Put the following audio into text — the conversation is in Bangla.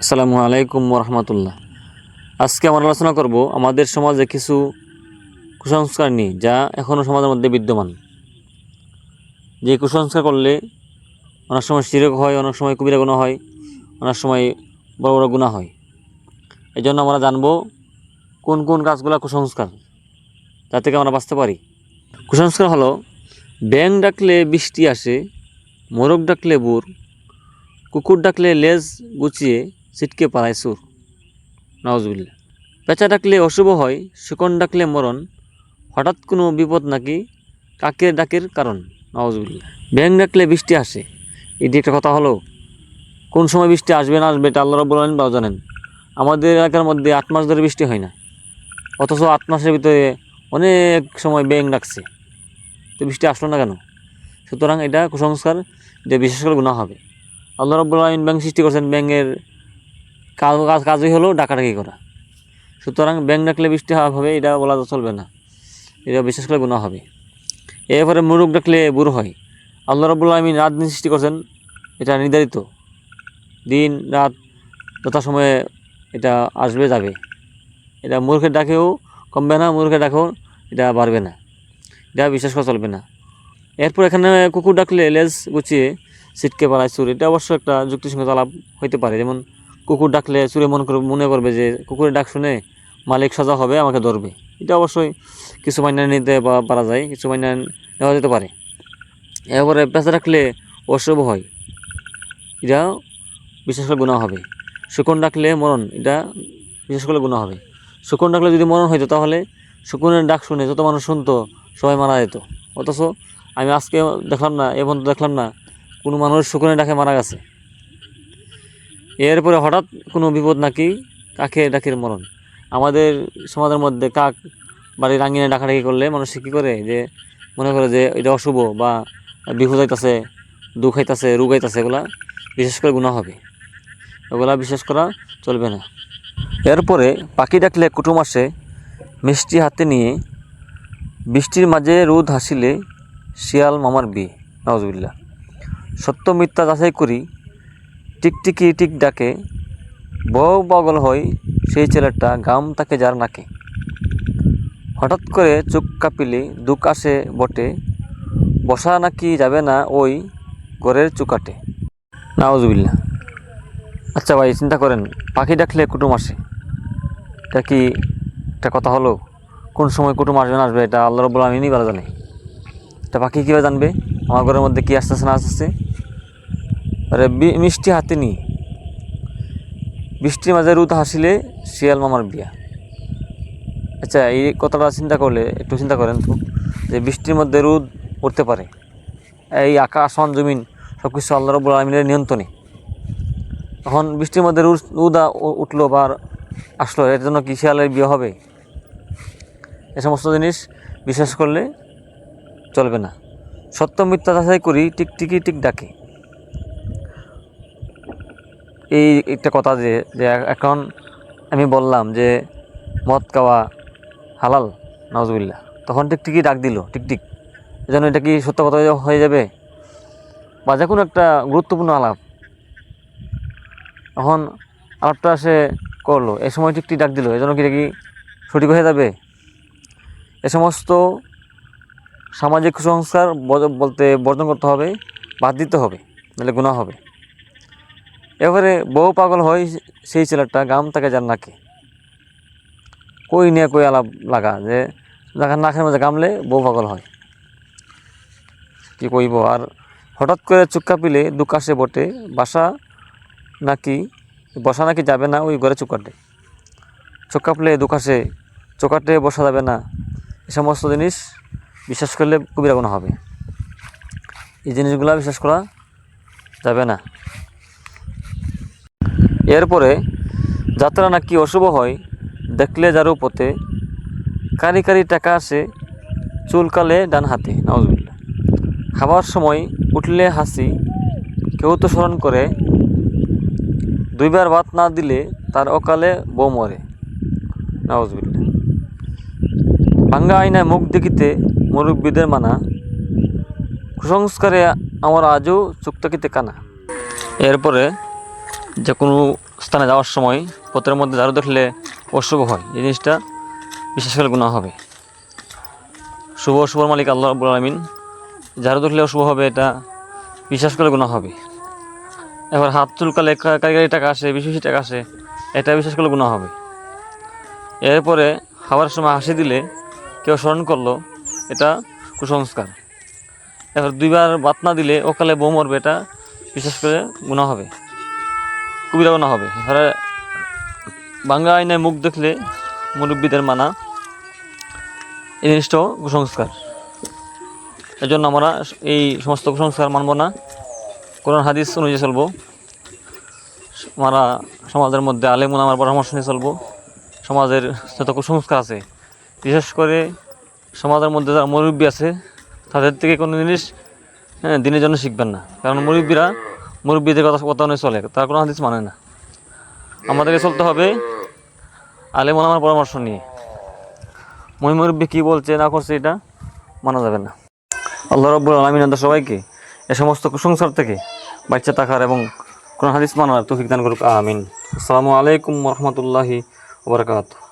আসসালামু আলাইকুম রহমতুল্লাহ। আজকে আমরা আলোচনা করব আমাদের সমাজে কিছু কুসংস্কার নিয়ে, যা এখনও সমাজের মধ্যে বিদ্যমান। যে কুসংস্কার করলে অনেক সময় শিরক হয়, অনেক সময় কবিরা গুনাহ হয়, অনেক সময় বড় বড় গুনাহ হয়। এই জন্য আমরা জানবো কোন কোন কাজগুলো কুসংস্কার, যা থেকে আমরা বাঁচতে পারি। কুসংস্কার হলো: ব্যাঙ ডাকলে বৃষ্টি আসে, মোরগ ডাকলে বুর, কুকুর ডাকলে লেজ গুছিয়ে ছিটকে পালায় সুর। নাউজুবিল্লাহ। পেঁচা ডাকলে অশুভ হয়, শুকন ডাকলে মরণ, হঠাৎ কোনো বিপদ নাকি কাকের ডাকের কারণ। নাউজুবিল্লাহ। ব্যাঙ ডাকলে বৃষ্টি আসে, এটি একটা কথা হলো। কোন সময় বৃষ্টি আসবে না আসবে এটা আল্লাহ রাব্বুল আলামিন ভালো জানেন। আমাদের এলাকার মধ্যে 8 মাস ধরে বৃষ্টি হয় না, অথচ 8 মাসের ভিতরে অনেক সময় ব্যাঙ ডাকছে, তো বৃষ্টি আসলো না কেন? সুতরাং এটা কুসংস্কার, যে বিশেষ করে গুনাহ হবে। আল্লাহ রাব্বুল আলামিন ব্যাঙ সৃষ্টি করেছেন, ব্যাঙের কাজই হলো ডাকাডাকি করা। সুতরাং ব্যাঙ ডাকলে বৃষ্টি হবে এটা বলা চলবে না, এটা বিশেষ করে গুনাহ হবে। এরপরে মোরগ ডাকলে বুড়ো হয়। আল্লাহ রাব্বুল আলামিন রাত দিন সৃষ্টি করেছেন, এটা নির্ধারিত, দিন রাত যথাসময়ে এটা আসবে যাবে। এটা মূর্খের ডাকেও কমবে না, মূর্খের ডাকেও এটা বাড়বে না, এটা বিশ্বাস করা চলবে না। এরপর এখানে কুকুর ডাকলে লেজ গুছিয়ে ছিটকে পালায় চুর, এটা অবশ্য একটা যুক্তিসঙ্গত আলাপ হইতে পারে। যেমন কুকুর ডাকলে চুরে মনে করবে যে কুকুরের ডাক শুনে মালিক সাজা হবে, আমাকে ধরবে। এটা অবশ্যই কিছু মাইনা নিতে পারা যায়, কিছু মাইনা নেওয়া যেতে পারে। এরপরে পেঁচা ডাকলে অশুভ হয়, এটা বিশেষ করে গুনাহ হবে। শুকন ডাকলে মরণ, এটা বিশেষ করে গুনাহ হবে। শুকন ডাকলে যদি মরণ হইতো, তাহলে শুকনের ডাক শুনে যত মানুষ শুনতো সবাই মারা যেত। অথচ আমি আজকে দেখলাম না, এখন দেখলাম না কোনো মানুষ শুকনের ডাকে মারা গেছে। এরপরে হঠাৎ কোনো বিপদ নাকি কাকের ডাকের মরণ। আমাদের সমাজের মধ্যে কাক বাড়ির আঙিনায় ডাকাডাকি করলে মানুষ কী করে, যে মনে করে যে এটা অশুভ বা বিপদ হইতাছে, দুঃখ হইতাছে, রোগ হইতাছে। এগুলা বিশেষ করে গুনাহ হবে, এগুলা বিশেষ করা চলবে না। এরপরে পাখি ডাকলে কুটুম আসে, মিষ্টি হাতে নিয়ে, বৃষ্টির মাঝে রোদ হাসিলে শিয়াল মামার বিয়ে। নাউজুবিল্লাহ। সত্য মিথ্যা যাচাই করি, টিকটিকি টিক ডাকে, বউ পাগল হয় সেই ছেলেটা, গাম তাকে যার নাকে। হঠাৎ করে চোখ কাঁপিলে দুঃখ আসে বটে, বসা নাকি যাবে না ওই ঘরের চুকাটে। নাউজুবিল্লাহ। আচ্ছা ভাই, চিন্তা করেন, পাখি ডাকলে কুটুম আসে, এটা কি একটা কথা হলো? কোন সময় কুটুম আসবে না আসবে এটা আল্লাহ রাব্বুল আলামিনই ভালো জানে। এটা পাখি কীভাবে জানবে আমার ঘরের মধ্যে কী আসতেছে না আসতেছে? আরে মিষ্টি হাতে নিয়ে, বৃষ্টির মাঝে রোদ হাসিলে শিয়াল মামার বিয়া। আচ্ছা, এই কথাটা চিন্তা করলে একটু চিন্তা করেন তো, যে বৃষ্টির মধ্যে রোদ উঠতে পারে, এই আকাশ আসমান জমিন সব কিছু আল্লাহ রাব্বুল আলামিনের নিয়ন্ত্রণে। তখন বৃষ্টির মধ্যে রোদ উঠলো বা আসলো, এর জন্য কি শিয়ালের বিয়ে হবে? এ সমস্ত জিনিস বিশ্বাস করলে চলবে না। সত্য মিথ্যা যাচাই করি, টিকটিকি টিক ডাকে, এই একটা কথা যে যে এখন আমি বললাম যে মদ খাওয়া হালাল, নাউজুবিল্লাহ, তখন টিকটিকি ডাক দিল, টিকটিক, এজন্য এটা কি সত্য কথা হয়ে যাবে? বা যে কোনো একটা গুরুত্বপূর্ণ আলাপ, এখন আলাপটা সে করলো, এ সময় টিকটিক ডাক দিল, এজন্য কি এটা কি সঠিক হয়ে যাবে? এ সমস্ত সামাজিক কুসংস্কার বলতে বর্জন করতে হবে, বাদ দিতে হবে, নাহলে গুনাহ হবে। এবারে বউ পাগল হয় সেই ছেলেটা, গাম তাকে যার নাকে। কই নিয়ে কই আলাপ লাগা, যে নাকের মধ্যে গামলে বউ পাগল হয়, কি কইব আর। হঠাৎ করে চোখ কাঁপিলে দুঃখ আসে বটে, বসা নাকি যাবে না ওই ঘরে চুকাটে। চোখ কাঁপলে দুঃখ আসে, চোকাটে বসা যাবে না, এই সমস্ত জিনিস বিশ্বাস করলে কবিরা গুনাহ হবে। এই জিনিসগুলো বিশ্বাস করা যাবে না। এরপরে যাত্রা নাকি অশুভ হয়, দেখলে যারও পথে, কারি কারি টাকা আসে চুলকালে ডান হাতে। নাউজুবিল্লাহ। খাবার সময় উঠলে হাসি, কেউ তো স্মরণ করে, দুইবার ভাত না দিলে তার অকালে বউ মরে। নাউজুবিল্লাহ। ভাঙ্গা আয়নায় মুখ দেখিতে মুরব্বীদের মানা, কুসংস্কারে আমার আজও চোখ তাকিতে কানা। এরপরে যে কোনো স্থানে যাওয়ার সময় পথের মধ্যে ঝাড়ু দেখলে অশুভ হয়, এই জিনিসটা বিশেষ করে গুনাহ হবে। শুভর মালিক আল্লাহ রাব্বুল আলামিন, ঝাড়ু দেখলে অশুভ হবে এটা বিশ্বাস করে গুনাহ হবে। এবার হাত চুলকালে কারিগরি টাকা আসে, বেশি বেশি টাকা আসে, এটা বিশ্বাস করলে গুনাহ হবে। এরপরে খাওয়ার সময় হাসি দিলে কেউ স্মরণ করলো, এটা কুসংস্কার। এবার 2বার ভাত না দিলে অকালে বউ মরবে, এটা বিশেষ করে গুনাহ হবে, কবিরা গুনাহ হবে। এবারে বাংলা আইনায় মুখ দেখলে মুরব্বীদের মানা, এই জিনিসটাও কুসংস্কার। এই জন্য আমরা এই সমস্ত কুসংস্কার মানব না, কোরআন হাদিস অনুযায়ী চলবো। আমরা সমাজের মধ্যে আলেম ওলামার পরামর্শ নিয়ে চলবো। সমাজের যত কুসংস্কার আছে, বিশেষ করে সমাজের মধ্যে যারা মুরব্বী আছে, তাদের থেকে কোনো জিনিস দিনের জন্য শিখবেন না, কারণ মুরব্বীদের কথা অনুযায়ী চলে, তারা কোনো হাদিস মানে না। আমাদেরকে চলতে হবে আলেম ওলামার পরামর্শ নিয়ে। মুরব্বী কী বলছে না করছে এটা মানা যাবে না। আল্লাহ রাব্বুল আলামিন আমাদের সবাইকে এ সমস্ত কুসংস্কার থেকে বাঁচা থাকার এবং কোরআন হাদিস মানার তৌফিক দান করুক, আমিন। আসসালামু আলাইকুম ওয়া রাহমাতুল্লাহি ওয়া বারাকাতুহু।